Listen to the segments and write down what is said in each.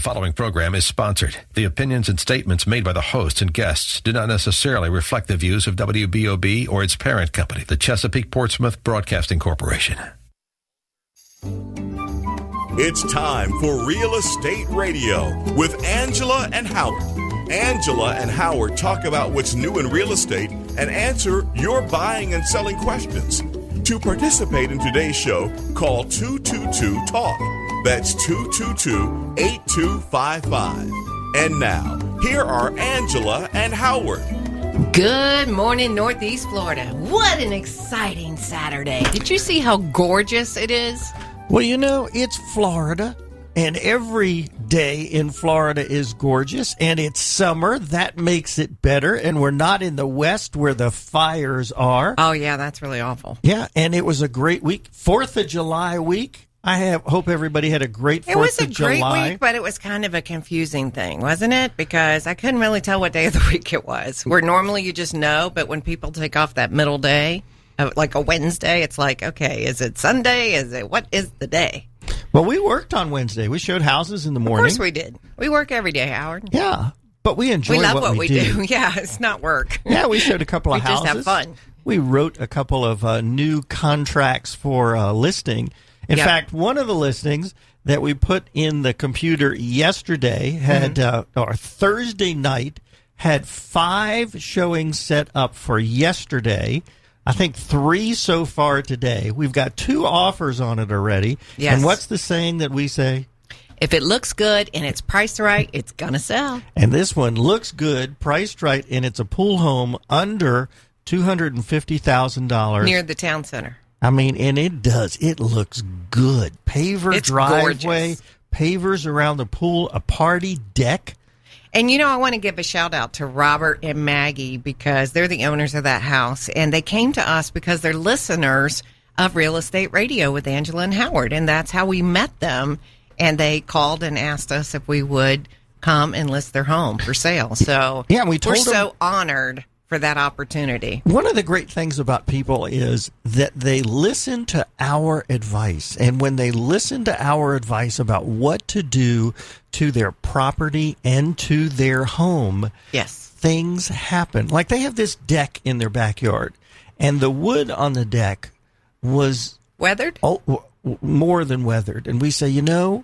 following program is sponsored. The opinions and statements made by the hosts and guests do not necessarily reflect the views of WBOB or its parent company, the Chesapeake Portsmouth Broadcasting Corporation. It's time for Real Estate Radio with Angela and Howard. Angela and Howard talk about what's new in real estate and answer your buying and selling questions. To participate in today's show, call 222-TALK. That's 222-8255. And now, here are Angela and Howard. Good morning, Northeast Florida. What an exciting Saturday. Did you see how gorgeous it is? Well, you know, it's Florida, and every day in Florida is gorgeous, and it's summer. That makes it better, and we're not in the West where the fires are. Oh, yeah, that's really awful. Yeah, and it was a great week. 4th of July week. Hope everybody had a great 4th of July. It was a great week, but it was kind of a confusing thing, wasn't it? Because I couldn't really tell what day of the week it was. Where normally you just know, but when people take off that middle day, like a Wednesday, it's like, okay, is it Sunday? What is the day? Well, we worked on Wednesday. We showed houses in the morning. Of course we did. We work every day, Howard. Yeah, but we enjoy what we do. We love what we do. do. Yeah, it's not work. Yeah, we showed a couple of houses. We just have fun. We wrote a couple of new contracts for listing. In fact, one of the listings that we put in the computer yesterday had, or Thursday night, had 5 showings set up for yesterday. I think 3 so far today. We've got 2 offers on it already. Yes. And what's the saying that we say? If it looks good and it's priced right, it's going to sell. And this one looks good, priced right, and it's a pool home under $250,000. Near the town center. I mean, and it does. It looks good. Paver driveway, gorgeous. Pavers around the pool, a party deck. And, you know, I want to give a shout out to Robert and Maggie because they're the owners of that house. And they came to us because they're listeners of Real Estate Radio with Angela and Howard. And that's how we met them. And they called and asked us if we would come and list their home for sale. So yeah, we're so honored for that opportunity. One of the great things about people is that they listen to our advice. And when they listen to our advice about what to do to their property and to their home, yes, things happen. Like they have this deck in their backyard, and the wood on the deck was weathered? Oh, more than weathered. And we say, you know,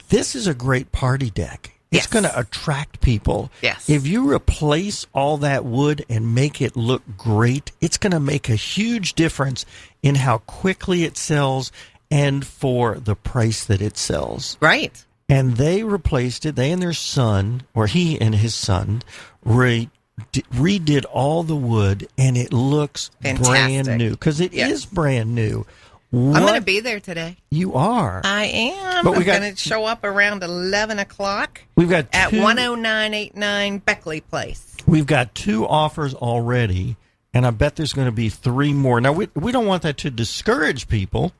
this is a great party deck. It's going to attract people. Yes. If you replace all that wood and make it look great, it's going to make a huge difference in how quickly it sells and for the price that it sells. Right. And they replaced it. They and their son, or he and his son, redid all the wood, and it looks brand new. Because it is brand new. I'm going to be there today. You are. I am. But I'm going to show up around 11 o'clock we've got at 10989 Beckley Place. We've got 2 offers already, and I bet there's going to be 3 more. Now, we don't want that to discourage people.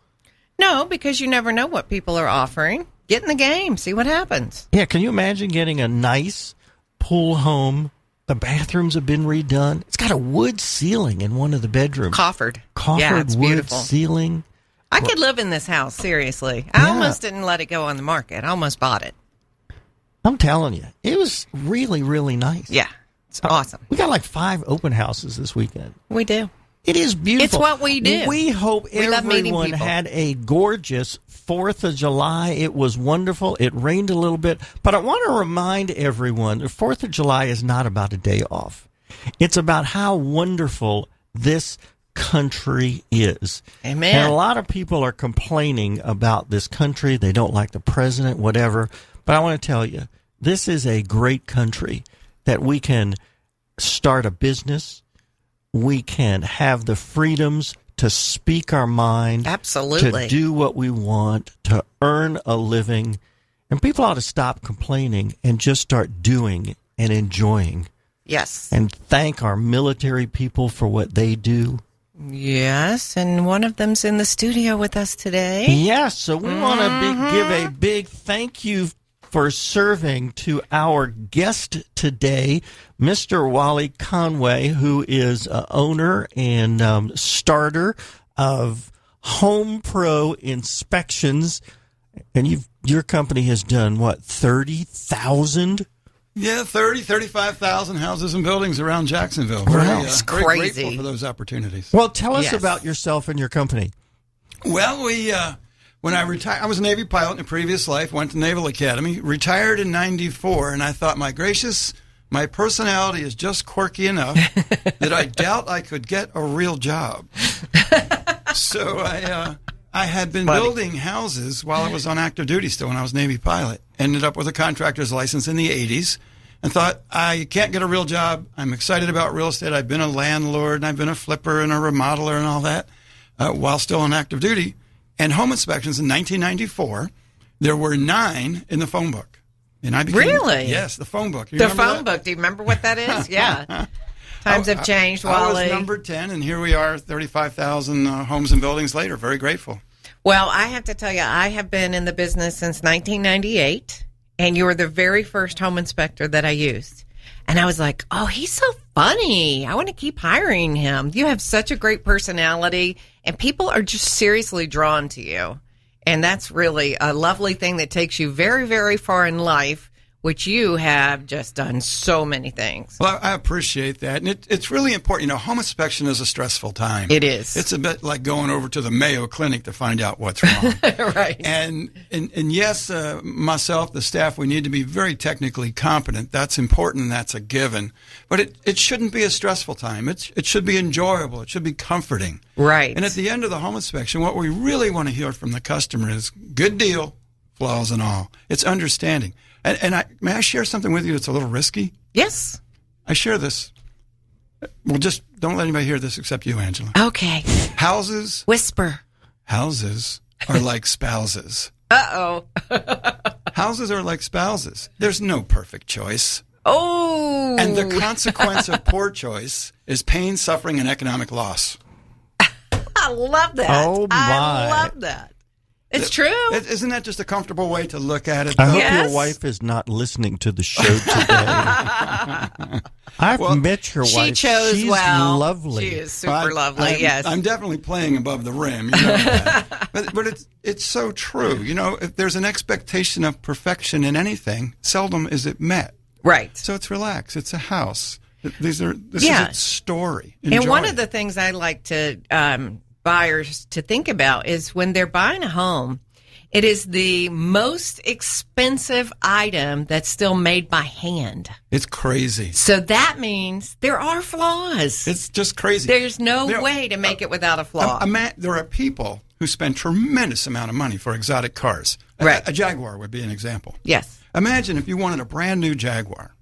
No, because you never know what people are offering. Get in the game. See what happens. Yeah, can you imagine getting a nice pool home? The bathrooms have been redone. It's got a wood ceiling in one of the bedrooms. Coffered wood beautiful. Ceiling. I could live in this house, seriously. I almost didn't let it go on the market. I almost bought it. I'm telling you, it was really, really nice. Yeah, it's awesome. We got like 5 open houses this weekend. We do. It is beautiful. It's what we do. We hope everyone had a gorgeous 4th of July. It was wonderful. It rained a little bit. But I want to remind everyone, the 4th of July is not about a day off. It's about how wonderful this country is. Amen. And a lot of people are complaining about this country. They don't like the president, whatever. But I want to tell you, this is a great country that we can start a business. We can have the freedoms to speak our mind. Absolutely. To do what we want, to earn a living. And people ought to stop complaining and just start doing and enjoying. Yes. And thank our military people for what they do. Yes, and one of them's in the studio with us today. Yes, so we want to give a big thank you for serving to our guest today, Mr. Wally Conway, who is owner and starter of Home Pro Inspections. And your company has done, what, 30,000? Yeah, 35,000 houses and buildings around Jacksonville. Wow. It's very crazy. grateful for those opportunities. Well, tell us Yes. about yourself and your company. Well, when I retired, I was a Navy pilot in a previous life, went to Naval Academy, retired in 94, and I thought, my gracious, my personality is just quirky enough that I doubt I could get a real job. So I had been building houses while I was on active duty still when I was a Navy pilot. Ended up with a contractor's license in the 80s and thought, I can't get a real job. I'm excited about real estate. I've been a landlord and I've been a flipper and a remodeler and all that while still on active duty. And home inspections in 1994, there were 9 in the phone book. And I became, Really? Yes, the phone book. You The remember phone that? book. Do you remember what that is? Yeah. Times have changed, I Wally. was number 10, and here we are, 35,000 homes and buildings later. Very grateful. Well, I have to tell you, I have been in the business since 1998, and you were the very first home inspector that I used. And I was like, oh, he's so funny. I want to keep hiring him. You have such a great personality, and people are just seriously drawn to you. And that's really a lovely thing that takes you very, very far in life, which you have just done so many things. Well, I appreciate that. And it's really important. You know, home inspection is a stressful time. It is. It's a bit like going over to the Mayo Clinic to find out what's wrong. Right. And yes, myself, the staff, we need to be very technically competent. That's important. And that's a given. But it shouldn't be a stressful time. It should be enjoyable. It should be comforting. Right. And at the end of the home inspection, what we really want to hear from the customer is good deal, flaws and all. It's understanding. And may I share something with you that's a little risky? Yes. I share this. Well, just don't let anybody hear this except you, Angela. Okay. Houses Whisper. are like spouses. Uh-oh. Houses are like spouses. There's no perfect choice. Oh. And the consequence of poor choice is pain, suffering, and economic loss. I love that. Oh, my. I love that. It's true. Isn't that just a comfortable way to look at it? I hope Yes. your wife is not listening to the show today. I've met your She wife. chose She's well. lovely. She is super lovely, yes. I'm definitely playing above the rim. You know that. But it's so true. You know, if there's an expectation of perfection in anything, seldom is it met. Right. So it's relaxed. It's a house. This is its story. And Enjoy one it. of the things I like to buyers to think about is when they're buying a home, it is the most expensive item that's still made by hand. It's crazy. So that means there are flaws. It's just crazy. There's no There- way to make it without a flaw. There are people who spend tremendous amount of money for exotic cars. Right. A Jaguar would be an example. Yes. Imagine if you wanted a brand new Jaguar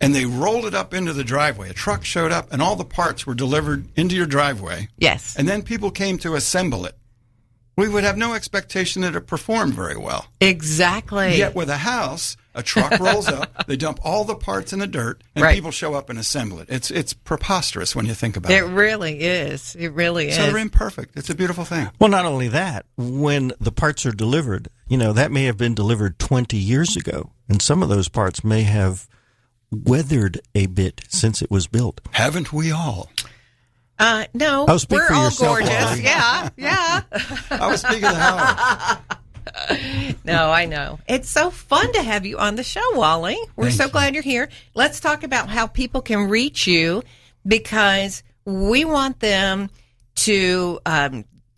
and they rolled it up into the driveway. A truck showed up and all the parts were delivered into your driveway. Yes. And then people came to assemble it. We would have no expectation that it performed very well. Exactly. Yet with a house, a truck rolls up, they dump all the parts in the dirt, and Right. people show up and assemble it. It's preposterous when you think about It it. really is. It really is. So they're imperfect. It's a beautiful thing. Well, not only that, when the parts are delivered, that may have been delivered 20 years ago, and some of those parts may have weathered a bit since it was built. Haven't we all? No, Oh, speak we're for all yourself, gorgeous. Wally. Yeah. I was speaking of the house. No, I know. It's so fun to have you on the show, Wally. We're Thank so you. glad you're here. Let's talk about how people can reach you, because we want them to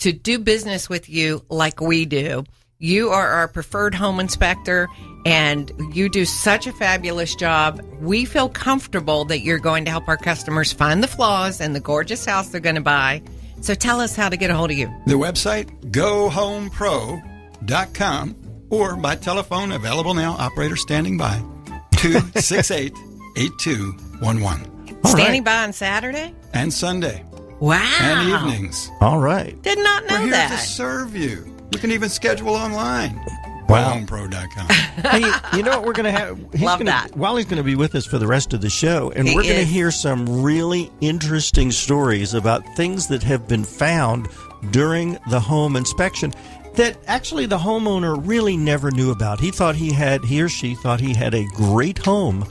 do business with you like we do. You are our preferred home inspector, and you do such a fabulous job. We feel comfortable that you're going to help our customers find the flaws in the gorgeous house they're going to buy. So tell us how to get a hold of you. The website, gohomepro.com, or by telephone, available now, operator standing by, 268-8211. All Standing right. by on Saturday? And Sunday, Wow. and evenings. All right. Did not know We're here that. to serve you. You can even schedule online. Wow. GoHomePro.com. Hey, you know what we're going to have? Love that. Wally's going to be with us for the rest of the show, and He we're going to is. hear some really interesting stories about things that have been found during the home inspection that actually the homeowner really never knew about. He or she thought he had a great home,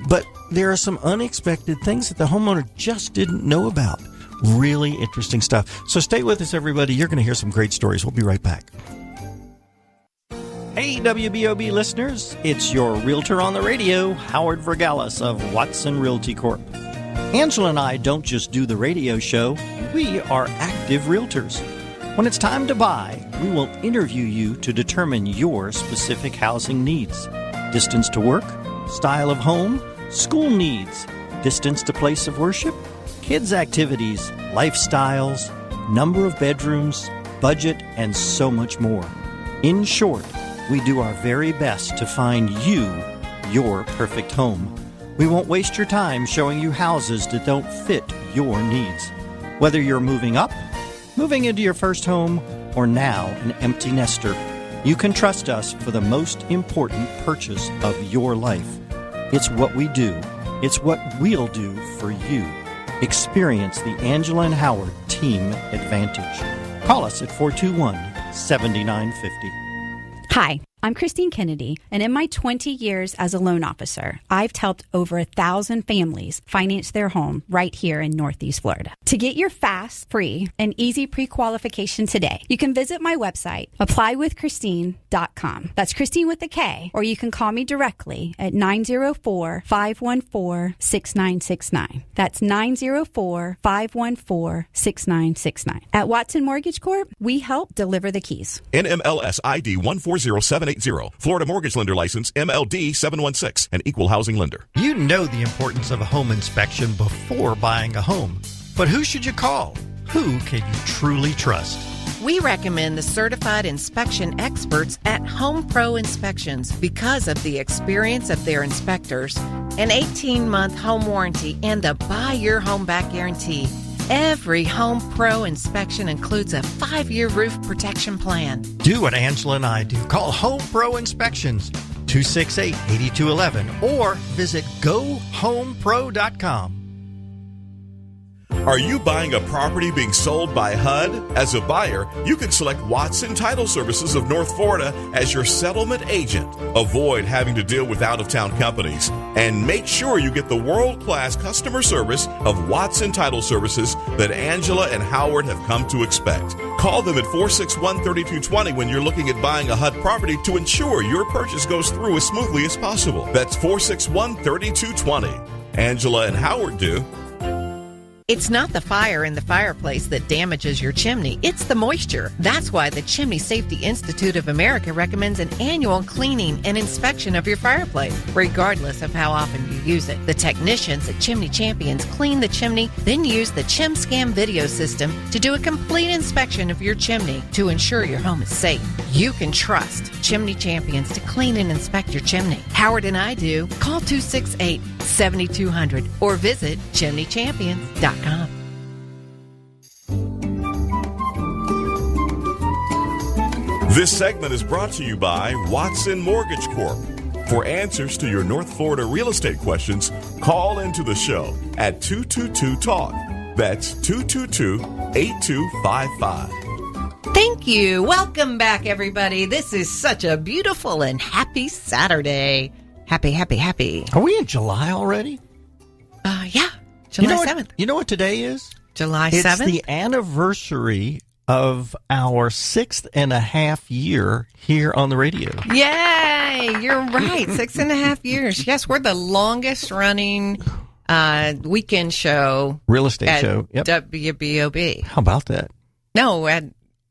but there are some unexpected things that the homeowner just didn't know about. Really interesting stuff. So stay with us, everybody. You're going to hear some great stories. We'll be right back. WBOB listeners, it's your realtor on the radio, Howard Vergalis of Watson Realty Corp. Angela and I don't just do the radio show, we are active realtors. When it's time to buy, we will interview you to determine your specific housing needs. Distance to work, style of home, school needs, distance to place of worship, kids' activities, lifestyles, number of bedrooms, budget, and so much more. In short, we do our very best to find you your perfect home. We won't waste your time showing you houses that don't fit your needs. Whether you're moving up, moving into your first home, or now an empty nester, you can trust us for the most important purchase of your life. It's what we do. It's what we'll do for you. Experience the Angela and Howard Team Advantage. Call us at 421-7950. Hi, I'm Christine Kennedy, and in my 20 years as a loan officer, I've helped over 1,000 families finance their home right here in Northeast Florida. To get your fast, free, and easy pre-qualification today, you can visit my website, applywithchristine.com. That's Christine with a K, or you can call me directly at 904-514-6969. That's 904-514-6969. At Watson Mortgage Corp, we help deliver the keys. NMLS ID 140780. Florida Mortgage Lender License MLD 716. An equal housing lender. You know the importance of a home inspection before buying a home. But who should you call? Who can you truly trust? We recommend the certified inspection experts at Home Pro Inspections because of the experience of their inspectors, an 18-month home warranty, and the Buy Your Home Back guarantee. Every Home Pro inspection includes a 5-year roof protection plan. Do what Angela and I do. Call Home Pro Inspections, 268-8211, or visit GoHomePro.com. Are you buying a property being sold by HUD? As a buyer, you can select Watson Title Services of North Florida as your settlement agent. Avoid having to deal with out-of-town companies. And make sure you get the world-class customer service of Watson Title Services that Angela and Howard have come to expect. Call them at 461-3220 when you're looking at buying a HUD property to ensure your purchase goes through as smoothly as possible. That's 461-3220. Angela and Howard do. It's not the fire in the fireplace that damages your chimney. It's the moisture. That's why the Chimney Safety Institute of America recommends an annual cleaning and inspection of your fireplace, regardless of how often you use it. The technicians at Chimney Champions clean the chimney, then use the ChimScam video system to do a complete inspection of your chimney to ensure your home is safe. You can trust Chimney Champions to clean and inspect your chimney. Howard and I do. Call 268-7200 or visit chimneychampions.com. This segment is brought to you by Watson Mortgage Corp. For answers to your North Florida real estate questions, call into the show at 222-TALK. That's 222-8255. Thank you. Welcome back, everybody. This is such a beautiful and happy Saturday. Happy. Are we in July already? Yeah. July 7th. You know what today is? July 7th? It's the anniversary of our 6.5 year here on the radio. Yay! You're right. 6.5 years. Yes, we're the longest running weekend show. Real estate show. Yep. WBOB. How about that? No, at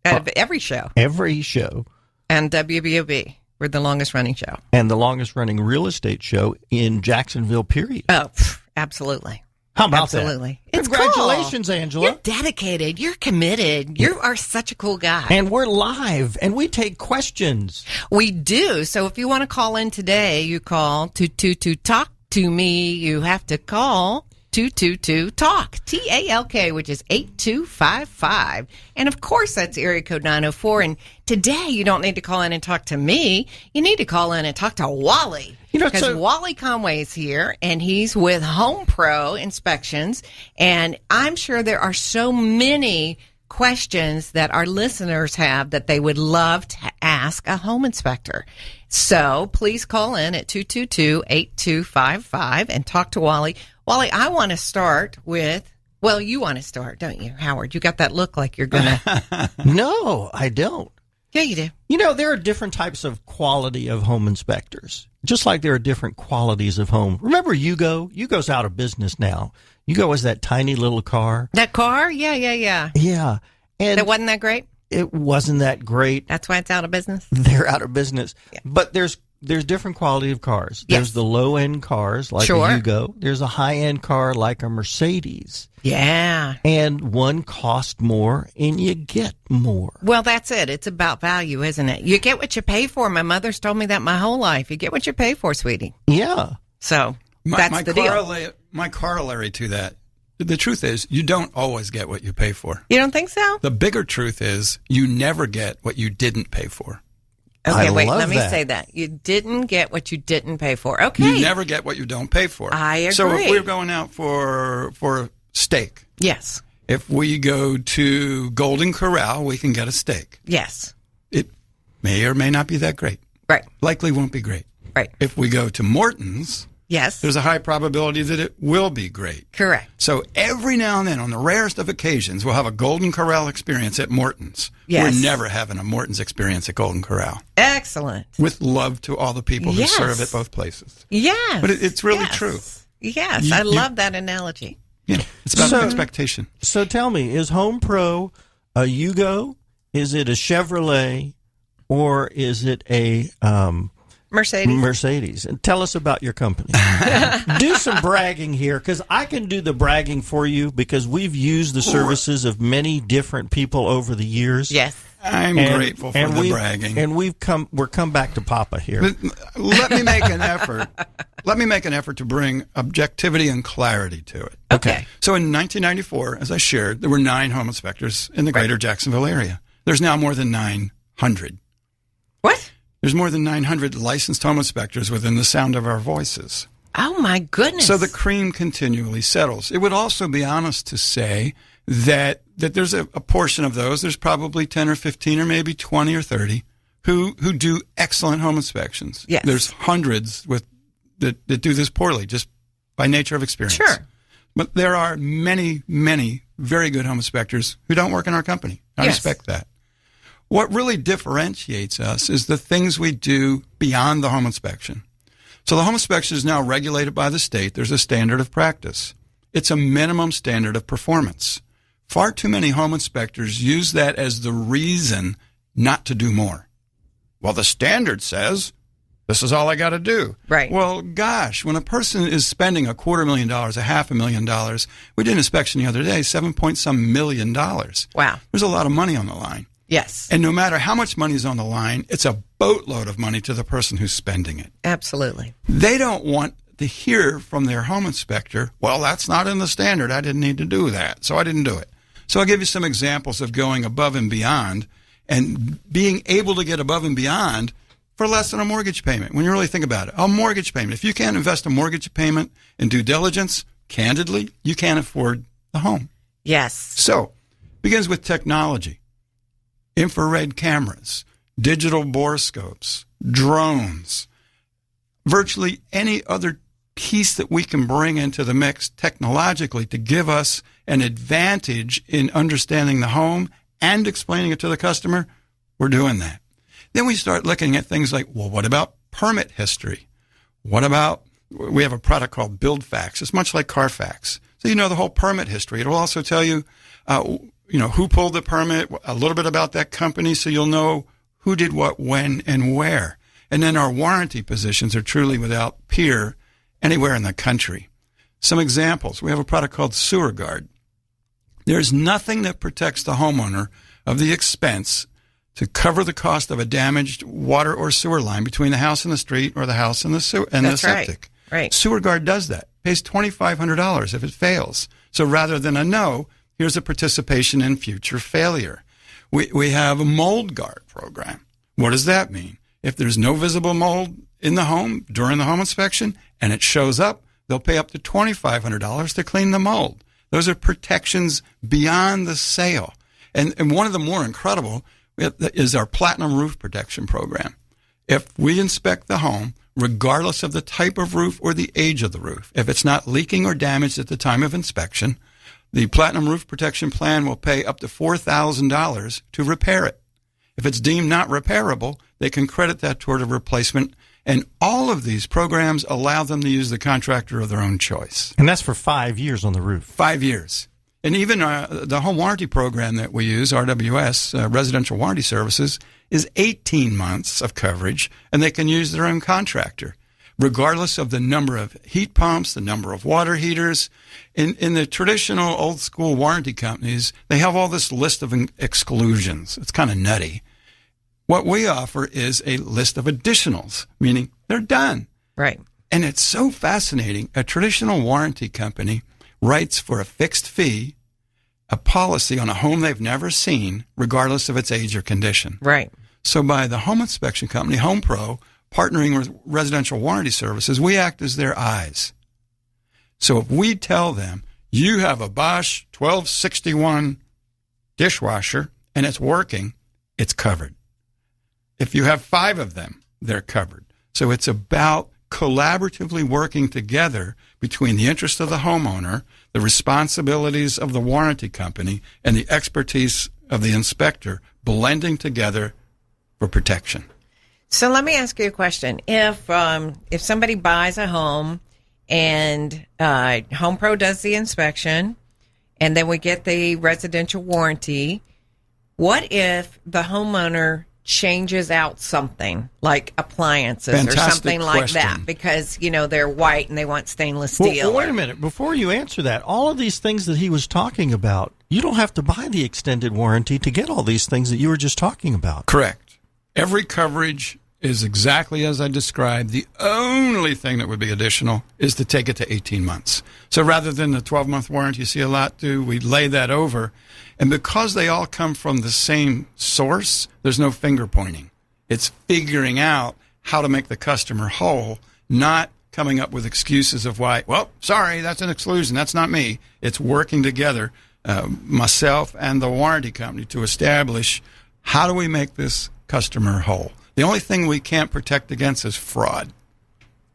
every show. Every show. And WBOB. We're the longest running show. And the longest running real estate show in Jacksonville, period. Oh, absolutely. How about that? Absolutely. It's Congratulations, cool. Angela. You're dedicated. You're committed. You are such a cool guy. And we're live, and we take questions. We do. So if you want to call in today, you call 222-TALK to me. You have to call 222-TALK, T-A-L-K, which is 8255. And of course, that's area code 904. And today, you don't need to call in and talk to me. You need to call in and talk to Wally. Because Wally Conway is here, and he's with Home Pro Inspections. And I'm sure there are so many questions that our listeners have that they would love to ask a home inspector. So please call in at 222-8255 and talk to Wally. Wally, I want to start with, well, you want to start, don't you, Howard? You got that look like you're going to. No, I don't. Yeah, you do. You know, there are different types of quality of home inspectors, just like there are different qualities of home. Remember Yugo? Yugo's out of business now. Yugo was that tiny little car. That car? Yeah. Yeah. And That wasn't that great? it wasn't that great. That's why it's out of business? They're out of business. Yeah. But there's different quality of cars. Yes. There's the low-end cars like Sure. a Yugo. There's a high-end car like a Mercedes. Yeah. And one costs more and you get more. Well, that's it. It's about value, isn't it? You get what you pay for. My mother's told me that my whole life. You get what you pay for, sweetie. Yeah. So that's the deal. My corollary to that, the truth is, you don't always get what you pay for. You don't think so? The bigger truth is, you never get what you didn't pay for. Okay, I wait, love let me that. say that. You didn't get what you didn't pay for. Okay. You never get what you don't pay for. I agree. So if we're going out for steak, Yes. if we go to Golden Corral, we can get a steak. Yes. It may or may not be that great. Right. Likely won't be great. Right. If we go to Morton's, Yes. there's a high probability that it will be great. Correct. So every now and then, on the rarest of occasions, we'll have a Golden Corral experience at Morton's. Yes. We're never having a Morton's experience at Golden Corral. Excellent. With love to all the people who Yes. serve at both places. Yes. But it's really Yes. true. Yes. You- I you- love that analogy. Yeah, it's about So- expectation. So tell me, is Home Pro a Yugo? Is it a Chevrolet? Or is it a Mercedes. Mercedes? And tell us about your company. Do some bragging here, because I can do the bragging for you because we've used the services of many different people over the years. Yes. I'm grateful for the bragging. And we're come back to Papa here. Let me make an effort. Let me make an effort to bring objectivity and clarity to it. Okay. So in 1994, as I shared, there were 9 home inspectors in the greater Jacksonville area. There's now more than 900. What? There's more than 900 licensed home inspectors within the sound of our voices. Oh, my goodness. So the cream continually settles. It would also be honest to say that there's a portion of those, there's probably 10 or 15 or maybe 20 or 30 who do excellent home inspections. Yes. There's hundreds that do this poorly just by nature of experience. Sure. But there are many, many very good home inspectors who don't work in our company. I Yes. respect that. What really differentiates us is the things we do beyond the home inspection. So the home inspection is now regulated by the state. There's a standard of practice. It's a minimum standard of performance. Far too many home inspectors use that as the reason not to do more. Well, the standard says this is all I got to do. Right. Well, gosh, when a person is spending $250,000, $500,000, we did an inspection the other day, $7-point-some million. Wow. There's a lot of money on the line. Yes. And no matter how much money is on the line, it's a boatload of money to the person who's spending it. Absolutely. They don't want to hear from their home inspector, well, that's not in the standard. I didn't need to do that, so I didn't do it. So I'll give you some examples of going above and beyond and being able to get above and beyond for less than a mortgage payment. When you really think about it, a mortgage payment. If you can't invest a mortgage payment in due diligence, candidly, you can't afford the home. Yes. So it begins with technology, infrared cameras, digital borescopes, drones, virtually any other piece that we can bring into the mix technologically to give us an advantage in understanding the home and explaining it to the customer, we're doing that. Then we start looking at things like, well, what about permit history? What about, we have a product called BuildFax. It's much like Carfax. So you know the whole permit history. It will also tell you, who pulled the permit, a little bit about that company, so you'll know who did what, when, and where. And then our warranty positions are truly without peer anywhere in the country. Some examples. We have a product called Sewer Guard. There's nothing that protects the homeowner of the expense to cover the cost of a damaged water or sewer line between the house and the street or the house and the sewer and That's the septic. Right. Sewer Guard does that. Pays $2,500 if it fails. So rather than a no, here's a participation in future failure. We have a Mold Guard program. What does that mean? If there's no visible mold in the home during the home inspection and it shows up, they'll pay up to $2,500 to clean the mold. Those are protections beyond the sale. And one of the more incredible is our Platinum Roof Protection Program. If we inspect the home, regardless of the type of roof or the age of the roof, if it's not leaking or damaged at the time of inspection, the Platinum Roof Protection Plan will pay up to $4,000 to repair it. If it's deemed not repairable, they can credit that toward a replacement. And all of these programs allow them to use the contractor of their own choice. And that's for 5 years on the roof. 5 years. And even the home warranty program that we use, RWS, Residential Warranty Services, is 18 months of coverage, and they can use their own contractor, regardless of the number of heat pumps, the number of water heaters. In the traditional old-school warranty companies, they have all this list of exclusions. It's kind of nutty. What we offer is a list of additionals, meaning they're done. Right. And it's so fascinating. A traditional warranty company writes for a fixed fee a policy on a home they've never seen, regardless of its age or condition. Right. So by the home inspection company, Home Pro, partnering with Residential Warranty Services, we act as their eyes. So if we tell them, you have a Bosch 1261 dishwasher and it's working, it's covered. If you have 5 of them, they're covered. So it's about collaboratively working together between the interest of the homeowner, the responsibilities of the warranty company, and the expertise of the inspector, blending together for protection. So let me ask you a question. If somebody buys a home and Home Pro does the inspection, and then we get the residential warranty, what if the homeowner changes out something like appliances Fantastic or something like question. that because, they're white and they want stainless steel? Well, wait a minute. Before you answer that, all of these things that he was talking about, you don't have to buy the extended warranty to get all these things that you were just talking about. Correct. Every coverage is exactly as I described. The only thing that would be additional is to take it to 18 months. So rather than the 12-month warranty you see a lot do, we lay that over. And because they all come from the same source, there's no finger pointing. It's figuring out how to make the customer whole, not coming up with excuses of why, well, sorry, that's an exclusion. That's not me. It's working together, myself and the warranty company, to establish how do we make this customer whole. The only thing we can't protect against is fraud.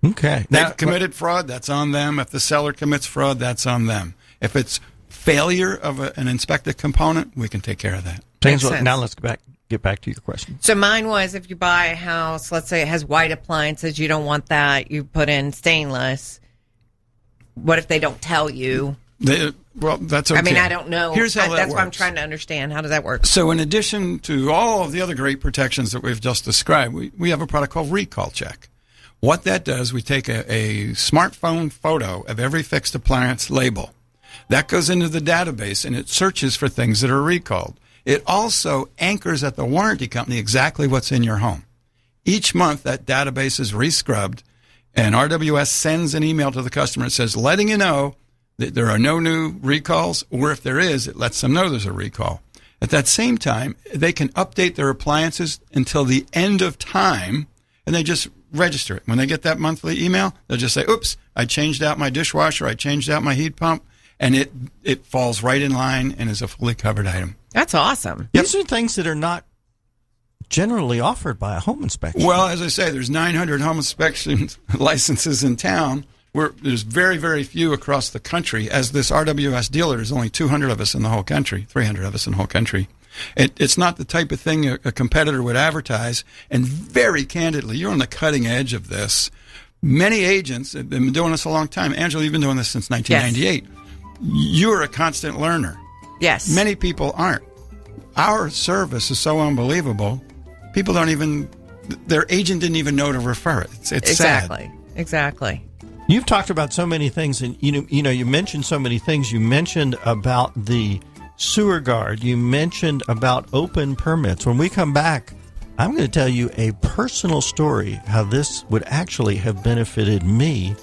Okay. They've committed fraud, that's on them. If the seller commits fraud, that's on them. If it's failure of an inspected component, we can take care of that. Angela, now let's get back to your question. So mine was, if you buy a house, let's say it has white appliances, you don't want that, you put in stainless. What if they don't tell you? Well, that's okay. I mean, I don't know. Here's how that that's works. what I'm trying to understand. How does that work? So in addition to all of the other great protections that we've just described, we have a product called Recall Check. What that does, we take a smartphone photo of every fixed appliance label. That goes into the database, and it searches for things that are recalled. It also anchors at the warranty company exactly what's in your home. Each month, that database is rescrubbed, and RWS sends an email to the customer that says, letting you know that there are no new recalls, or if there is, it lets them know there's a recall. At that same time, they can update their appliances until the end of time, and they just register it. When they get that monthly email, they'll just say, oops, I changed out my dishwasher, I changed out my heat pump, and it falls right in line and is a fully covered item. That's awesome. These are things that are not generally offered by a home inspection. Well, as I say, there's 900 home inspection licenses in town. There's very, very few across the country. As this RWS dealer, there's only 200 of us in the whole country, 300 of us in the whole country. It's not the type of thing a competitor would advertise. And very candidly, you're on the cutting edge of this. Many agents have been doing this a long time. Angela, you've been doing this since 1998. Yes. You're a constant learner. Yes. Many people aren't. Our service is so unbelievable. People don't even, their agent didn't even know to refer it. It's exactly. sad. Exactly. You've talked about so many things, and you mentioned so many things. You mentioned about the sewer guard. You mentioned about open permits. When we come back, I'm going to tell you a personal story how this would actually have benefited me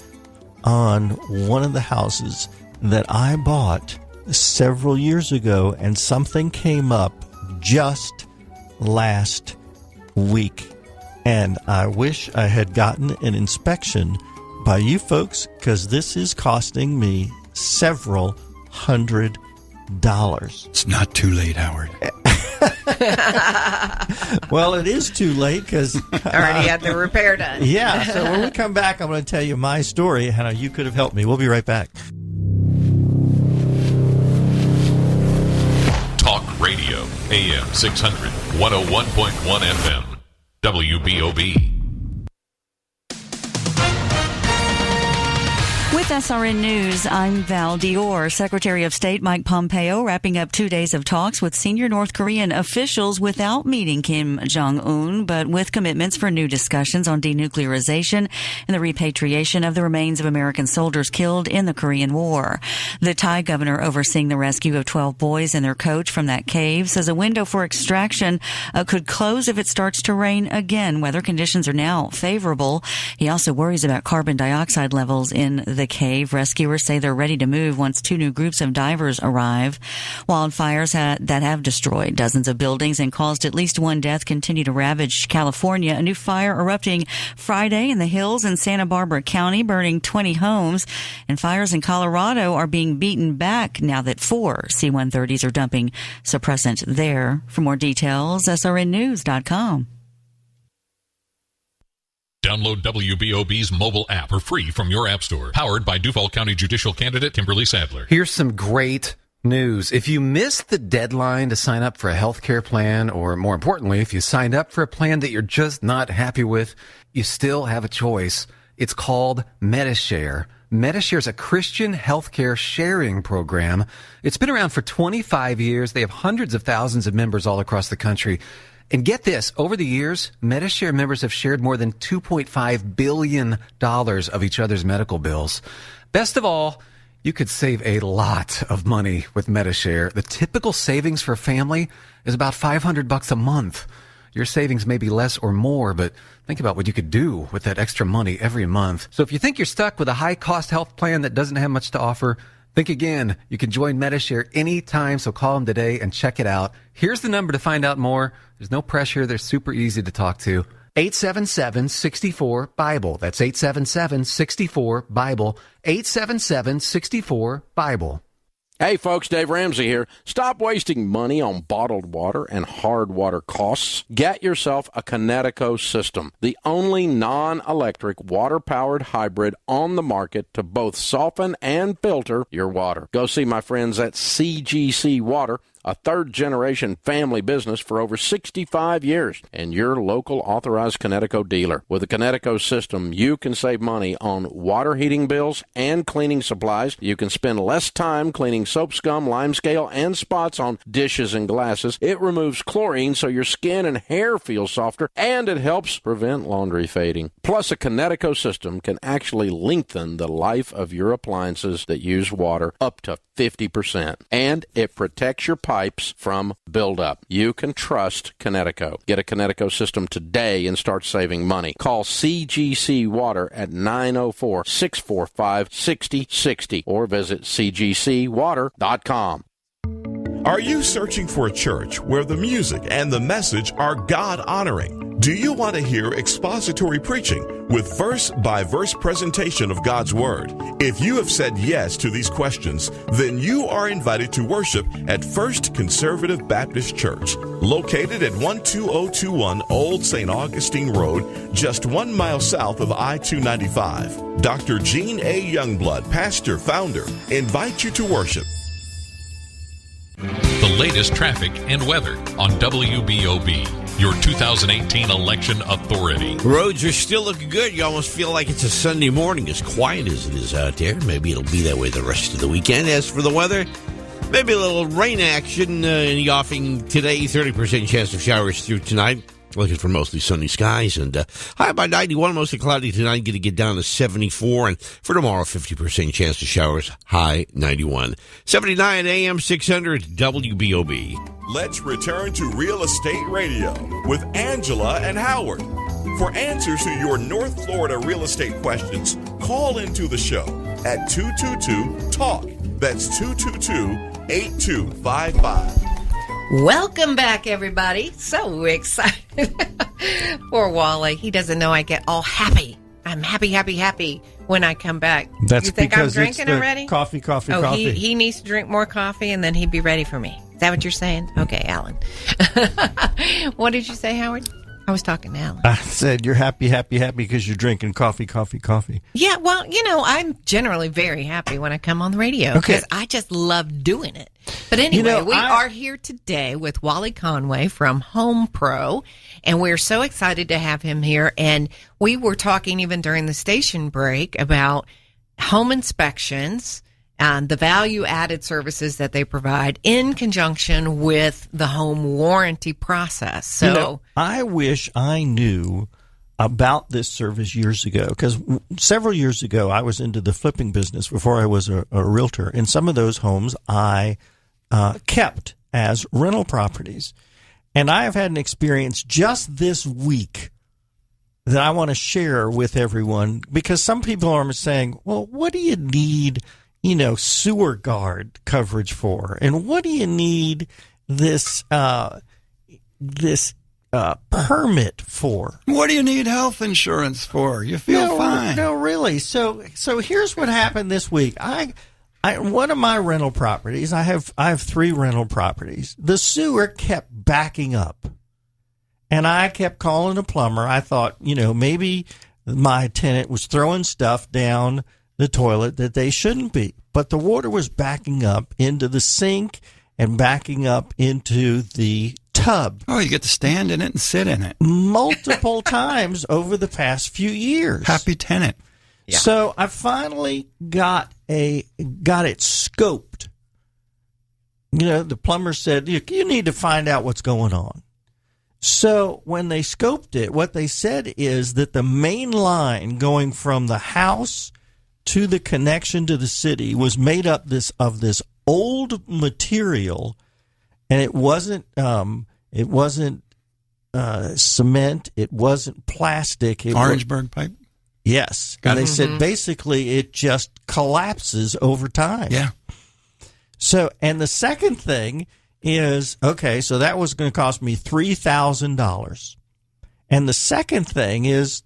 on one of the houses that I bought several years ago, and something came up just last week. And I wish I had gotten an inspection by you folks, because this is costing me several $100. It's not too late, Howard. Well, it is too late because already had the repair done. Yeah, so when we come back, I'm going to tell you my story, how you could have helped me. We'll be right back. Talk Radio, AM 600, 101.1 FM, WBOB. With SRN News, I'm Val Dior. Secretary of State Mike Pompeo wrapping up 2 days of talks with senior North Korean officials without meeting Kim Jong-un, but with commitments for new discussions on denuclearization and the repatriation of the remains of American soldiers killed in the Korean War. The Thai governor overseeing the rescue of 12 boys and their coach from that cave says a window for extraction could close if it starts to rain again. Weather conditions are now favorable. He also worries about carbon dioxide levels in the cave. Rescuers say they're ready to move once 2 new groups of divers arrive. Wildfires that have destroyed dozens of buildings and caused at least 1 death continue to ravage California. A new fire erupting Friday in the hills in Santa Barbara County, burning 20 homes. And fires in Colorado are being beaten back now that 4 C-130s are dumping suppressant there. For more details, srnnews.com. Download WBOB's mobile app for free from your app store. Powered by Duval County Judicial Candidate Kimberly Sadler. Here's some great news. If you missed the deadline to sign up for a health care plan, or more importantly, if you signed up for a plan that you're just not happy with, you still have a choice. It's called Medi-Share. Medi-Share is a Christian healthcare sharing program. It's been around for 25 years. They have hundreds of thousands of members all across the country. And get this, over the years, Medi-Share members have shared more than $2.5 billion of each other's medical bills. Best of all, you could save a lot of money with Medi-Share. The typical savings for a family is about $500 a month. Your savings may be less or more, but think about what you could do with that extra money every month. So if you think you're stuck with a high-cost health plan that doesn't have much to offer, think again. You can join Medi-Share anytime, so call them today and check it out. Here's the number to find out more. There's no pressure. They're super easy to talk to. 877-64-BIBLE. That's 877-64-BIBLE. 877-64-BIBLE. Hey folks, Dave Ramsey here. Stop wasting money on bottled water and hard water costs. Get yourself a Kinetico system, the only non-electric water-powered hybrid on the market to both soften and filter your water. Go see my friends at CGC Water, a third-generation family business for over 65 years, and your local authorized Kinetico dealer. With a Kinetico system, you can save money on water heating bills and cleaning supplies. You can spend less time cleaning soap scum, limescale, and spots on dishes and glasses. It removes chlorine so your skin and hair feel softer, and it helps prevent laundry fading. Plus, a Kinetico system can actually lengthen the life of your appliances that use water up to 50%, and it protects your pipes from buildup. You can trust Kinetico. Get a Kinetico system today and start saving money. Call CGC Water at 904-645-6060 or visit cgcwater.com. Are you searching for a church where the music and the message are God-honoring? Do you want to hear expository preaching with verse-by-verse presentation of God's Word? If you have said yes to these questions, then you are invited to worship at First Conservative Baptist Church, located at 12021 Old St. Augustine Road, just 1 mile south of I-295. Dr. Gene A. Youngblood, pastor, founder, invites you to worship. The latest traffic and weather on WBOB, your 2018 election authority. Roads are still looking good. You almost feel like it's a Sunday morning, as quiet as it is out there. Maybe it'll be that way the rest of the weekend. As for the weather, maybe a little rain action in the offing today. 30% chance of showers through tonight. Looking for mostly sunny skies, and high by 91, mostly cloudy tonight, going to get down to 74, and for tomorrow, 50% chance of showers, high 91. 79 AM 600 WBOB. Let's return to Real Estate Radio with Angela and Howard. For answers to your North Florida real estate questions, call into the show at 222-TALK. That's 222-8255. Welcome back, everybody. So excited. Poor Wally. He doesn't know I get all happy. I'm happy when I come back. That's you think because I'm drinking it's the already? Coffee. He needs to drink more coffee, and then he'd be ready for me. Is that what you're saying? Okay, Alan. What did you say, Howard? I was talking to Alan. I said you're happy because you're drinking coffee. Yeah, well, I'm generally very happy when I come on the radio because I just love doing it. But anyway, we are here today with Wally Conway from Home Pro, and we're so excited to have him here. And we were talking even during the station break about home inspections and the value-added services that they provide in conjunction with the home warranty process. So I wish I knew about this service years ago, because several years ago I was into the flipping business before I was a realtor, and some of those homes I kept as rental properties. And I have had an experience just this week that I want to share with everyone, because some people are saying, well, what do you need sewer guard coverage for? And what do you need this permit for? What do you need health insurance for? You feel fine. No, really. So here's what happened this week. One of my rental properties, I have 3 rental properties. The sewer kept backing up. And I kept calling the plumber. I thought, maybe my tenant was throwing stuff down the toilet that they shouldn't be. But the water was backing up into the sink and backing up into the tub. Oh, you get to stand in it and sit in it. Multiple times over the past few years. Happy tenant. Yeah. So I finally got it scoped. The plumber said, you need to find out what's going on. So when they scoped it, what they said is that the main line going from the house to the connection to the city was made up of this old material, and it wasn't cement, it wasn't plastic. Orangeburg pipe? Yes. And they said basically it just collapses over time. Yeah. So, and the second thing is, so that was going to cost me $3,000. And the second thing is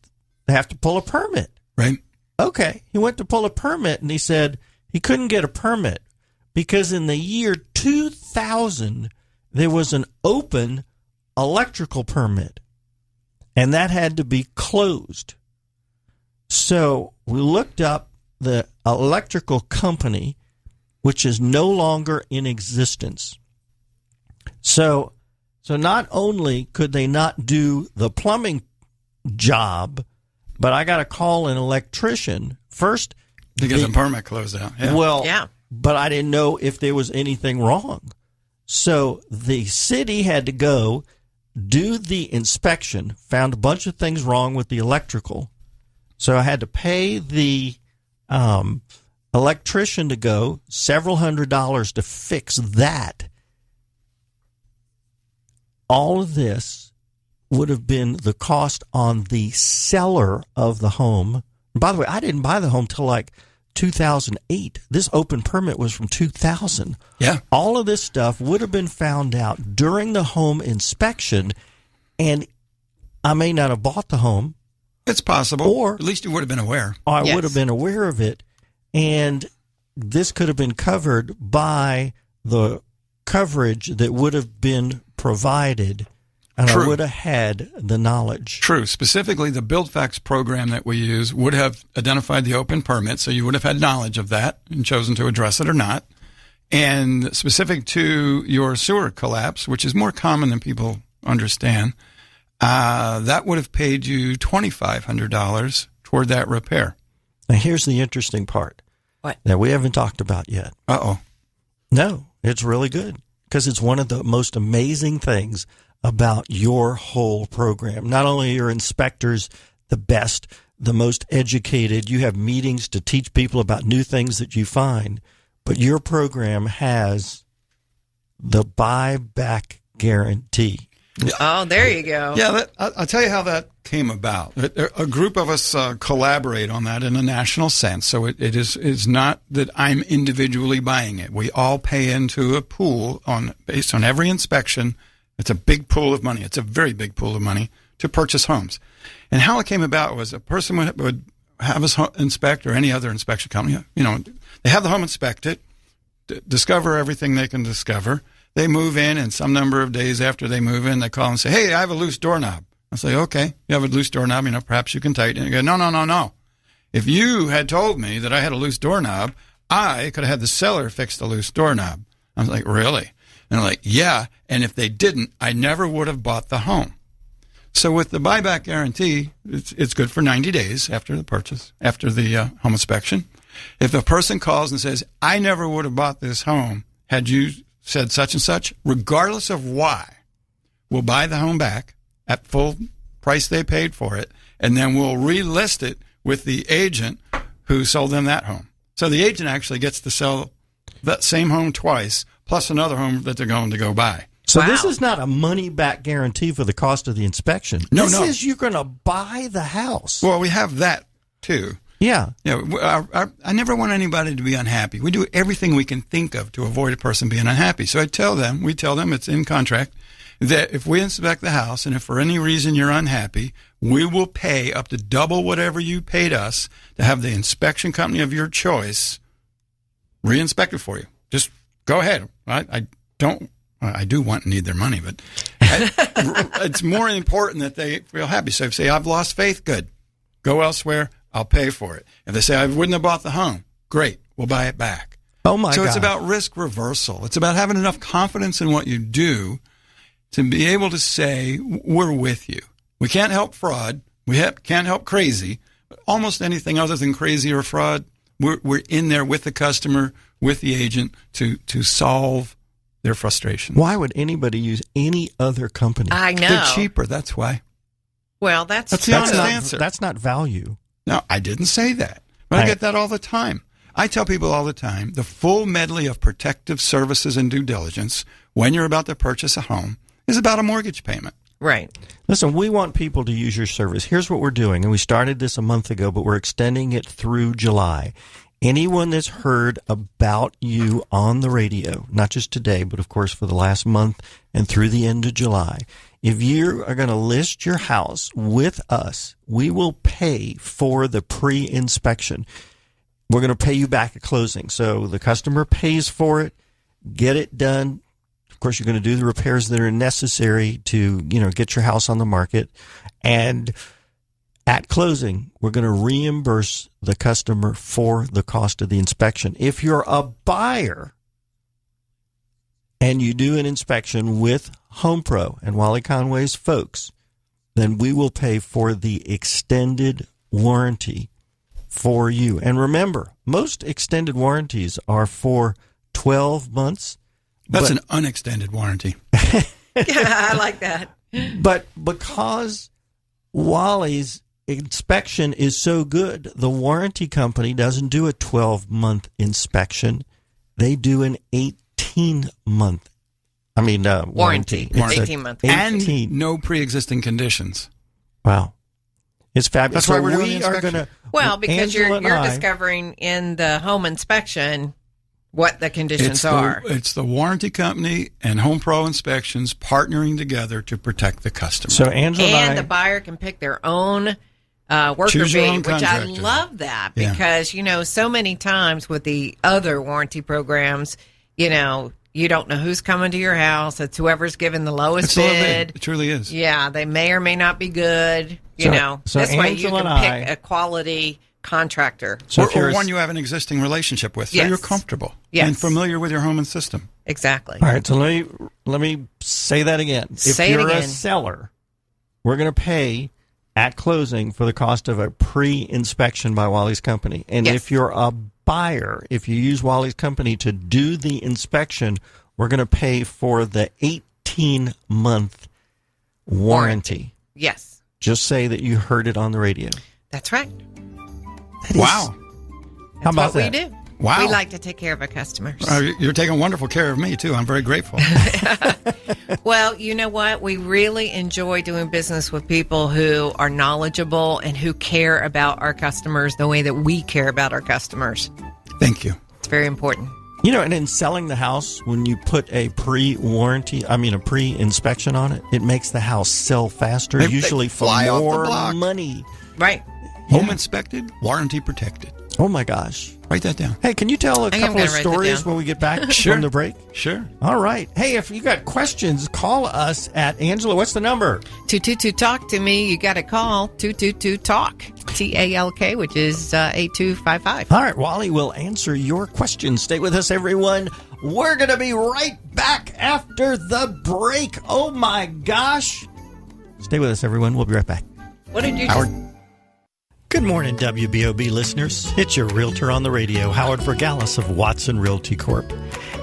they have to pull a permit. Right. Okay. He went to pull a permit, and he said he couldn't get a permit because in the year 2000, there was an open electrical permit, and that had to be closed. So we looked up the electrical company, which is no longer in existence. So not only could they not do the plumbing job, but I got to call an electrician first to get the permit closed out. Yeah. Well, but I didn't know if there was anything wrong. So the city had to go do the inspection, found a bunch of things wrong with the electrical. So I had to pay the electrician to go several $100s to fix that. All of this would have been the cost on the seller of the home. By the way, I didn't buy the home till like 2008. This open permit was from 2000. Yeah. All of this stuff would have been found out during the home inspection, and I may not have bought the home. It's possible. Or at least you would have been aware. I would have been aware of it, and this could have been covered by the coverage that would have been provided, and I would have had the knowledge. True. Specifically, the BuildFax program that we use would have identified the open permit, so you would have had knowledge of that and chosen to address it or not. And specific to your sewer collapse, which is more common than people understand, that would have paid you $2,500 toward that repair. Now, here's the interesting part. What? That we haven't talked about yet. Uh-oh. No, it's really good because it's one of the most amazing things about your whole program. Not only are your inspectors the best, the most educated, you have meetings to teach people about new things that you find, but your program has the buyback guarantee. Oh, there you go. Yeah, I'll tell you how that came about. A group of us collaborate on that in a national sense. So it is not that I'm individually buying it. We all pay into a pool based on every inspection. It's a big pool of money. It's a very big pool of money to purchase homes. And how it came about was a person would have us inspect, or any other inspection company. They have the home inspected, discover everything they can discover. They move in, and some number of days after they move in, they call and say, "Hey, I have a loose doorknob." I say, okay, you have a loose doorknob, perhaps you can tighten it. You go, no. If you had told me that I had a loose doorknob, I could have had the seller fix the loose doorknob. I was like, really? And they're like, yeah, and if they didn't, I never would have bought the home. So with the buyback guarantee, it's good for 90 days after the purchase, after the home inspection. If a person calls and says, I never would have bought this home had you said such and such, regardless of why, we'll buy the home back at full price they paid for it, and then we'll relist it with the agent who sold them that home. So the agent actually gets to sell that same home twice, plus another home that they're going to go buy. So this is not a money-back guarantee for the cost of the inspection. This is you're going to buy the house. Well, we have that, too. Yeah. I never want anybody to be unhappy. We do everything we can think of to avoid a person being unhappy. So we tell them, it's in contract, that if we inspect the house and if for any reason you're unhappy, we will pay up to double whatever you paid us to have the inspection company of your choice re-inspect it for you. Just go ahead. I do want and need their money, but it's more important that they feel happy. So if they say, I've lost faith, good. Go elsewhere. I'll pay for it. If they say, I wouldn't have bought the home, great. We'll buy it back. Oh, my God. So it's about risk reversal. It's about having enough confidence in what you do to be able to say, we're with you. We can't help fraud. We can't help crazy. But almost anything other than crazy or fraud, we're in there with the customer, with the agent to solve their frustration. Why would anybody use any other company? I know. They're cheaper, that's why. Well, that's the honest answer. That's not value. No, I didn't say that. But I get that all the time. I tell people all the time, the full medley of protective services and due diligence when you're about to purchase a home is about a mortgage payment. Right. Listen, we want people to use your service. Here's what we're doing, and we started this a month ago, but we're extending it through July. Anyone that's heard about you on the radio, not just today, but of course for the last month and through the end of July, if you are going to list your house with us, we will pay for the pre-inspection. We're going to pay you back at closing. So the customer pays for it, get it done. Of course, you're going to do the repairs that are necessary to, get your house on the market. And at closing, we're going to reimburse the customer for the cost of the inspection. If you're a buyer and you do an inspection with HomePro and Wally Conway's folks, then we will pay for the extended warranty for you. And remember, most extended warranties are for 12 months. That's an unextended warranty. I like that. But because Wally's inspection is so good, the warranty company doesn't do a 12-month inspection. They do an 18-month warranty. 18 months. And no pre-existing conditions. Wow. It's fabulous. That's why we're doing the inspection. Well, because Angela you're discovering in the home inspection what the conditions are. It's the warranty company and HomePro Inspections partnering together to protect the customer. So Angela and the buyer can pick their own worker bee, which I contractor. love that because, so many times with the other warranty programs, you don't know who's coming to your house. It's whoever's given the lowest bid. It truly is. Yeah, they may or may not be good. So this way you Angela can pick a quality contractor. Or one you have an existing relationship with, so you're comfortable and familiar with your home and system. Exactly. All right, so let me say that again. If you're a seller, we're going to pay at closing for the cost of a pre-inspection by Wally's company. And if you're a buyer, if you use Wally's company to do the inspection, we're going to pay for the 18-month warranty. Yes. Just say that you heard it on the radio. That's right. Wow. How about that? We do. Wow. We like to take care of our customers. You're taking wonderful care of me, too. I'm very grateful. Well, you know what? We really enjoy doing business with people who are knowledgeable and who care about our customers the way that we care about our customers. Thank you. It's very important. And in selling the house, when you put a pre-inspection on it, it makes the house sell faster, usually for more money. Right. Home inspected, warranty protected. Oh, my gosh. Write that down. Hey, can you tell a couple of stories when we get back Sure. from the break? Sure. All right. Hey, if you got questions, call us at Angela. What's the number? 222-TALK to me. You got to call 222-TALK. TALK, which is 8255. All right, Wally will answer your questions. Stay with us, everyone. We're going to be right back after the break. Oh, my gosh. Stay with us, everyone. We'll be right back. What did you Howard. Good morning, WBOB listeners. It's your realtor on the radio, Howard Vergalis of Watson Realty Corp.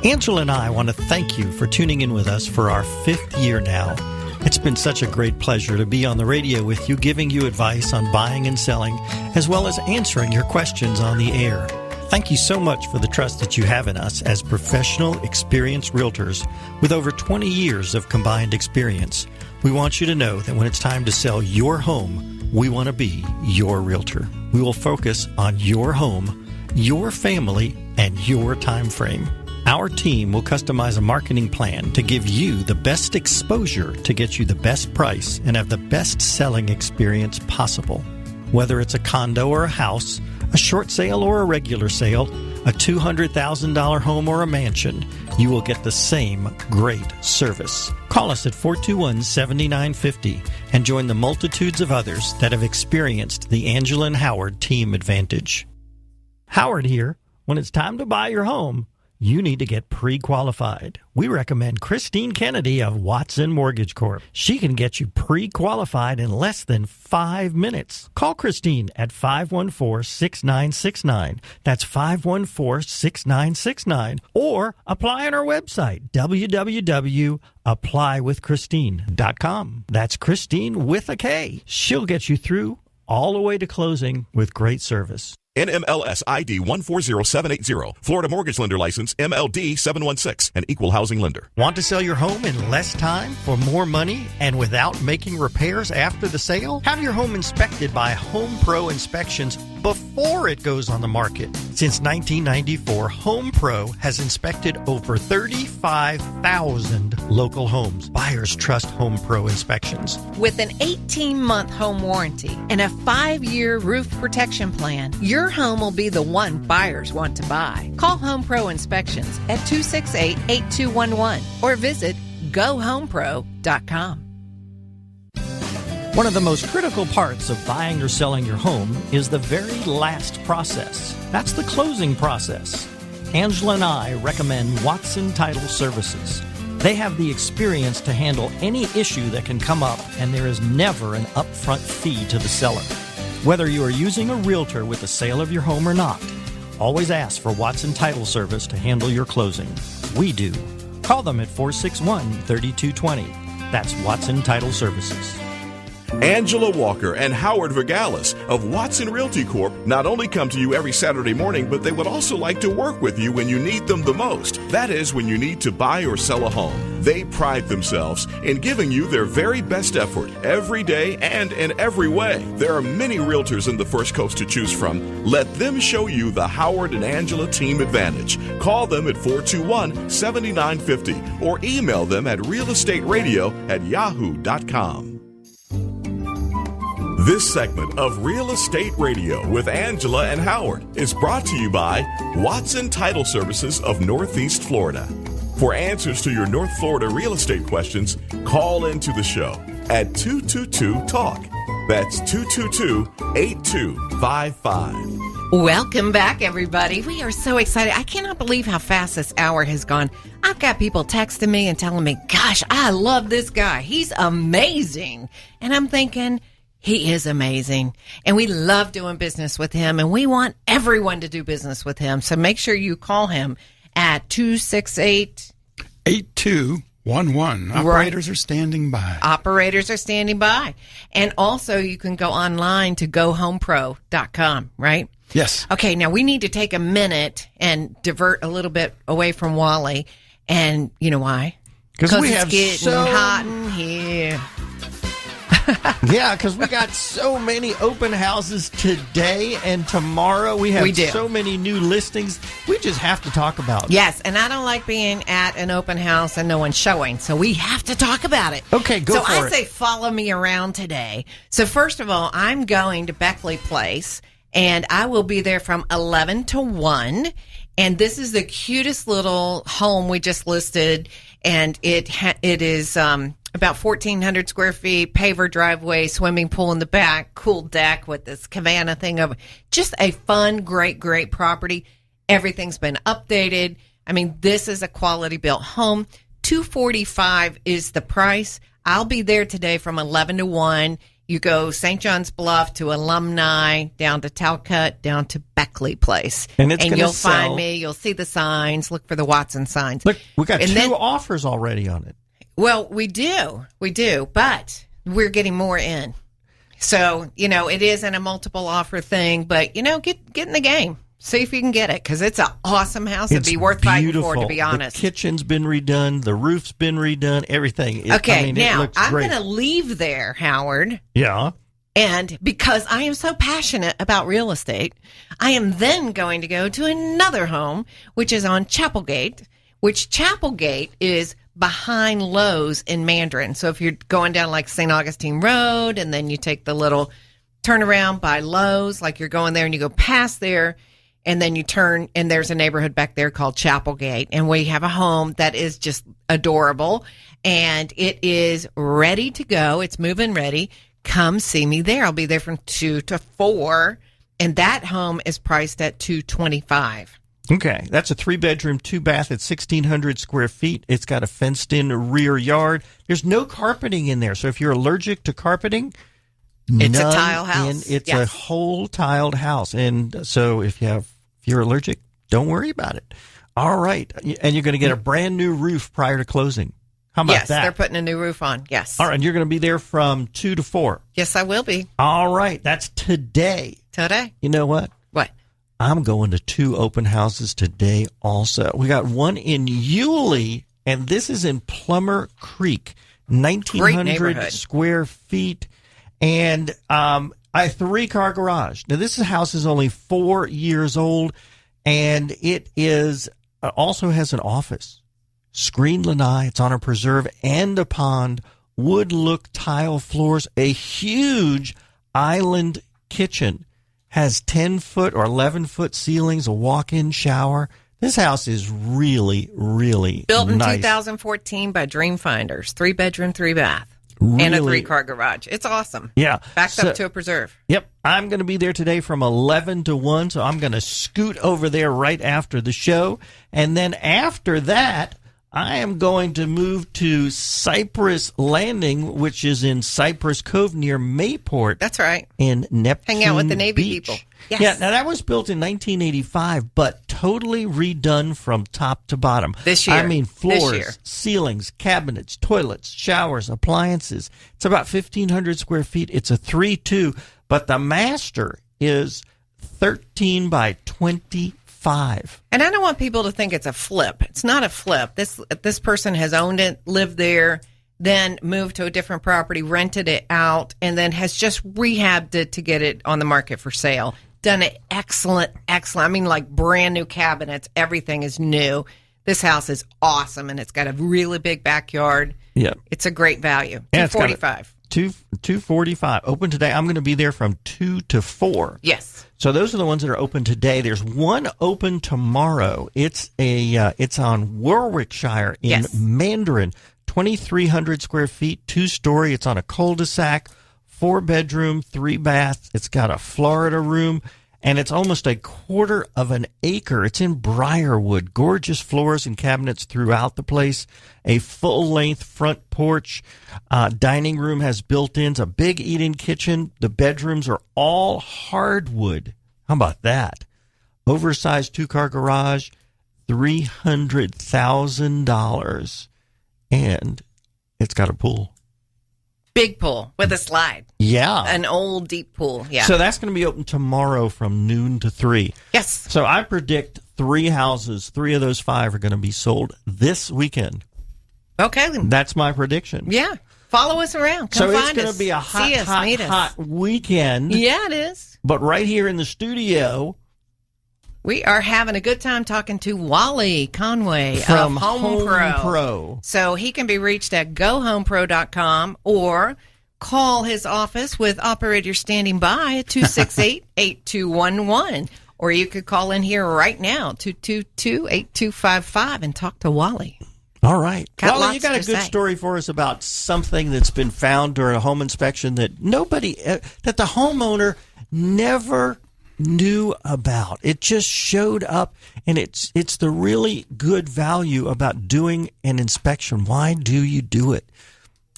Angela and I want to thank you for tuning in with us for our 5th year now. It's been such a great pleasure to be on the radio with you, giving you advice on buying and selling, as well as answering your questions on the air. Thank you so much for the trust that you have in us as professional, experienced realtors with over 20 years of combined experience. We want you to know that when it's time to sell your home, we want to be your realtor. We will focus on your home, your family, and your time frame. Our team will customize a marketing plan to give you the best exposure to get you the best price and have the best selling experience possible. Whether it's a condo or a house, a short sale or a regular sale, a $200,000 home or a mansion, you will get the same great service. Call us at 421-7950 and join the multitudes of others that have experienced the Angela and Howard team advantage. Howard here. When it's time to buy your home, you need to get pre-qualified. We recommend Christine Kennedy of Watson Mortgage Corp. She can get you pre-qualified in less than 5 minutes. Call Christine at 514-6969. That's 514-6969. Or apply on our website, www.applywithchristine.com. That's Christine with a K. She'll get you through all the way to closing with great service. NMLS ID 140780. Florida Mortgage Lender License MLD 716. An equal housing lender. Want to sell your home in less time for more money and without making repairs after the sale? Have your home inspected by Home Pro Inspections before it goes on the market. Since 1994, Home Pro has inspected over 35,000 local homes. Buyers trust Home Pro Inspections. With an 18-month home warranty and a 5-year roof protection plan, your home will be the one buyers want to buy. Call Home Pro Inspections at 268-8211 or visit GoHomePro.com. One of the most critical parts of buying or selling your home is the very last process. That's the closing process. Angela and I recommend Watson Title Services. They have the experience to handle any issue that can come up, and there is never an upfront fee to the seller. Whether you are using a realtor with the sale of your home or not, always ask for Watson Title Service to handle your closing. We do. Call them at 461-3220. That's Watson Title Services. Angela Walker and Howard Vergalis of Watson Realty Corp. not only come to you every Saturday morning, but they would also like to work with you when you need them the most. That is, when you need to buy or sell a home. They pride themselves in giving you their very best effort every day and in every way. There are many realtors in the First Coast to choose from. Let them show you the Howard and Angela team advantage. Call them at 421-7950 or email them at realestateradio@yahoo.com. This segment of Real Estate Radio with Angela and Howard is brought to you by Watson Title Services of Northeast Florida. For answers to your North Florida real estate questions, call into the show at 222-TALK. That's 222-8255. Welcome back, everybody. We are so excited. I cannot believe how fast this hour has gone. I've got people texting me and telling me, gosh, I love this guy. He's amazing. And I'm thinking, he is amazing. And we love doing business with him. And we want everyone to do business with him. So make sure you call him at 268-8211. Operators are standing by. Operators are standing by. And also you can go online to GoHomePro.com, right? Yes. Okay, now we need to take a minute and divert a little bit away from Wally. And you know why? Because we it's have getting hot in here. Yeah, because we got so many open houses today and tomorrow. We have so many new listings. We just have to talk about it. Yes, and I don't like being at an open house and no one's showing, so we have to talk about it. Okay, go for it. So I say follow me around today. So first of all, I'm going to Beckley Place, And I will be there from 11 to 1. And this is the cutest little home we just listed. And it is about 1,400 square feet, paver driveway, swimming pool in the back, cool deck with this cabana thing of just a fun, great property. Everything's been updated. I mean, this is a quality built home. $245 is the price. I'll be there today from 11 to 1. You go St. John's Bluff to Alumni, down to Talcott, down to Beckley Place. And you'll find me. You'll see the signs. Look for the Watson signs. Look, we got two offers already on it. Well, we do. But we're getting more in. So, it isn't a multiple offer thing, but, get in the game. See if you can get it, because it's an awesome house. It'd be worth fighting for, to be honest. The kitchen's been redone. The roof's been redone. Everything. Now, I'm going to leave there, Howard. Yeah. And because I am so passionate about real estate, I am then going to go to another home, which is on Chapelgate, which Chapelgate is behind Lowe's in Mandarin. So if you're going down like St. Augustine Road, and then you take the little turnaround by Lowe's, like you're going there and you go past there, and then you turn, and there's a neighborhood back there called Chapelgate. And we have a home that is just adorable. And it is ready to go. It's move-in ready. Come see me there. I'll be there from 2 to 4. And that home is priced at $225. Okay. That's a 3-bedroom, 2-bath at 1,600 square feet. It's got a fenced-in rear yard. There's no carpeting in there. So if you're allergic to carpeting, it's a tile house. It's a whole tiled house. And so if you're allergic, don't worry about it. All right. And you're going to get a brand new roof prior to closing. How about that? Yes, they're putting a new roof on. Yes. All right. And you're going to be there from 2 to 4. Yes, I will be. All right. That's today. You know what? What? I'm going to 2 open houses today also. We got one in Yulee, and this is in Plummer Creek, 1,900 square feet. And a 3-car garage. Now, this house is only 4 years old, and it is also has an office. Screened lanai. It's on a preserve and a pond. Wood look tile floors. A huge island kitchen. Has 10-foot or 11-foot ceilings. A walk-in shower. This house is really, really built in nice. 2014 by Dreamfinders. 3-bedroom, 3-bath. Really? And a 3-car garage. It's awesome. Yeah. Backed up to a preserve. Yep. I'm going to be there today from 11 to 1, so I'm going to scoot over there right after the show. And then after that, I am going to move to Cypress Landing, which is in Cypress Cove near Mayport. That's right. In Neptune Hang out with the Navy Beach. people. Yes. Yeah, now that was built in 1985, but totally redone from top to bottom. This year. I mean, floors, ceilings, cabinets, toilets, showers, appliances. It's about 1,500 square feet. It's a 3-2, but the master is 13 by 25. And I don't want people to think it's a flip. It's not a flip. This person has owned it, lived there, then moved to a different property, rented it out, and then has just rehabbed it to get it on the market for sale. Done it excellent. I mean, like brand new cabinets. Everything is new. This house is awesome, and it's got a really big backyard. Yeah. It's a great value. $245. $245. Open today. I'm going to be there from 2 to 4. Yes. So those are the ones that are open today. There's one open tomorrow. It's on Warwickshire in Mandarin. 2,300 square feet, 2-story. It's on a cul-de-sac, 4-bedroom, 3-bath. It's got a Florida room, and it's almost a quarter of an acre. It's in Briarwood. Gorgeous floors and cabinets throughout the place. A full-length front porch. Dining room has built-ins, a big eat-in kitchen. The bedrooms are all hardwood. How about that? Oversized 2-car garage, $300,000. And it's got a pool. Big pool with a slide. Yeah. An old deep pool. Yeah. So that's going to be open tomorrow from noon to 3. Yes. So I predict 3 houses, 3 of those 5 are going to be sold this weekend. Okay. That's my prediction. Yeah. Follow us around. Come so find us. it's going to be a hot hot weekend. Yeah, it is. But right here in the studio, we are having a good time talking to Wally Conway from of Home Pro. Pro. So he can be reached at gohomepro.com, or call his office with operator standing by at 268-8211. Or you could call in here right now, 222-8255, and talk to Wally. All right. Got Wally, you got a lots good to say. story for us about something that's been found during a home inspection that that the homeowner never knew about. It just showed up, and it's the really good value about doing an inspection. Why do you do it?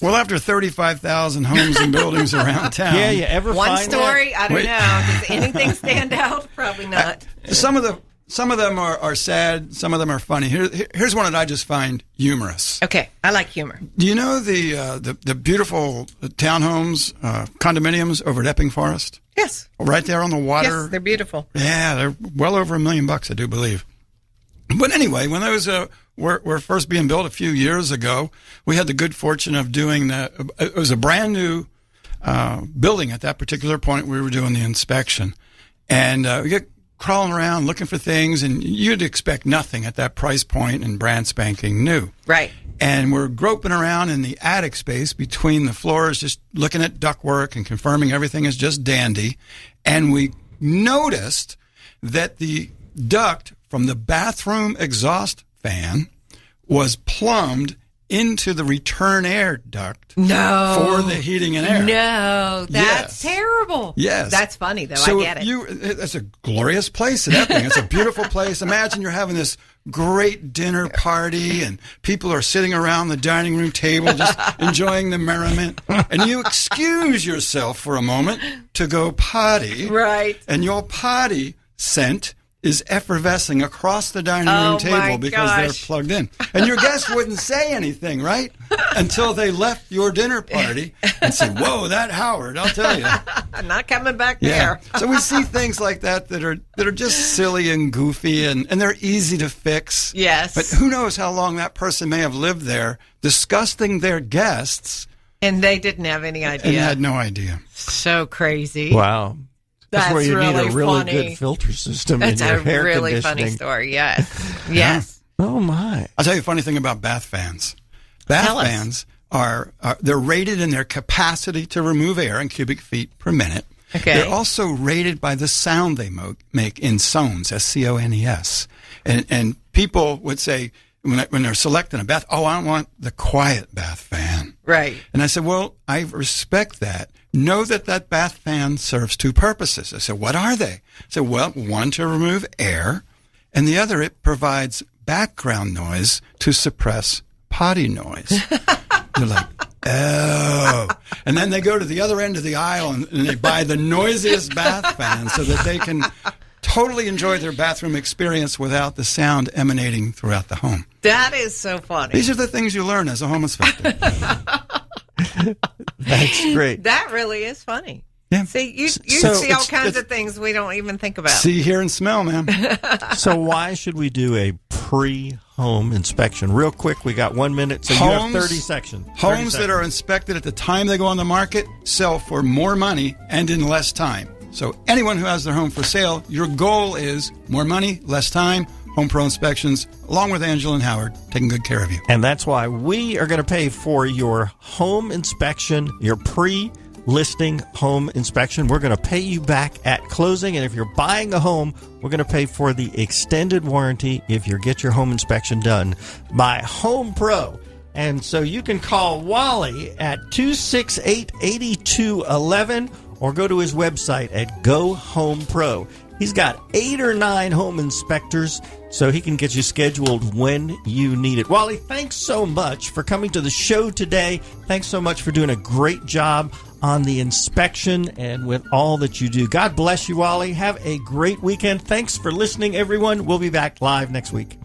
Well, after 35,000 homes and buildings around town. Yeah, you ever One find story, that? I don't know. Does anything stand out? Probably not. Some of them are sad. Some of them are funny. Here's one that I just find humorous. Okay, I like humor. Do you know the beautiful townhomes, condominiums over at Epping Forest? Yes. Right there on the water. Yes, they're beautiful. Yeah, they're well over $1 million, I do believe. But anyway, when those were first being built a few years ago, we had the good fortune of doing it was a brand new building at that particular point. We were doing the inspection, and we get crawling around looking for things, and you'd expect nothing at that price point and brand spanking new. Right. And we're groping around in the attic space between the floors, just looking at ductwork and confirming everything is just dandy. And we noticed that the duct from the bathroom exhaust fan was plumbed into the return air duct for the heating and air. No, that's terrible. Yes. That's funny, though. So I get it. It's a glorious place at Epping. It's a beautiful place. Imagine you're having this great dinner party and people are sitting around the dining room table just enjoying the merriment. And you excuse yourself for a moment to go potty. Right. And your potty scent is effervescing across the dining room table because they're plugged in. And your guests wouldn't say anything, right? Until they left your dinner party and said, whoa, that Howard, I'll tell you. I'm not coming back there. So we see things like that are just silly and goofy and they're easy to fix. Yes. But who knows how long that person may have lived there disgusting their guests. And they didn't have any idea. And had no idea. So crazy. Wow. That's where you really need a really funny. good filter system That's in your a hair really conditioning. funny story, yes. Yes. Oh, my. I'll tell you a funny thing about bath fans. Tell us. Bath fans are they're rated in their capacity to remove air in cubic feet per minute. Okay. They're also rated by the sound they make in SONES, S-C-O-N-E-S. And people would say, when they're selecting a bath, I want the quiet bath fan. Right. And I said, well, I respect that. Know that bath fan serves two purposes. I said, what are they? I said, well, one to remove air, and the other, it provides background noise to suppress potty noise. They're like, oh. And then they go to the other end of the aisle and they buy the noisiest bath fan so that they can totally enjoy their bathroom experience without the sound emanating throughout the home. That is so funny. These are the things you learn as a home inspector. That's great. That really is funny. Yeah. See, you So see all it's- kinds of things we don't even think about. See, hear, and smell, man. So why should we do a pre-home inspection? Real quick, we got 1 minute, so you have 30 seconds. Homes that are inspected at the time they go on the market sell for more money and in less time. So anyone who has their home for sale, your goal is more money, less time, Home Pro Inspections, along with Angela and Howard, taking good care of you. And that's why we are going to pay for your home inspection, your pre-listing home inspection. We're going to pay you back at closing. And if you're buying a home, we're going to pay for the extended warranty if you get your home inspection done by Home Pro. And so you can call Wally at 268-8211 or go to his website at Go Home Pro. He's got 8 or 9 home inspectors, so he can get you scheduled when you need it. Wally, thanks so much for coming to the show today. Thanks so much for doing a great job on the inspection and with all that you do. God bless you, Wally. Have a great weekend. Thanks for listening, everyone. We'll be back live next week.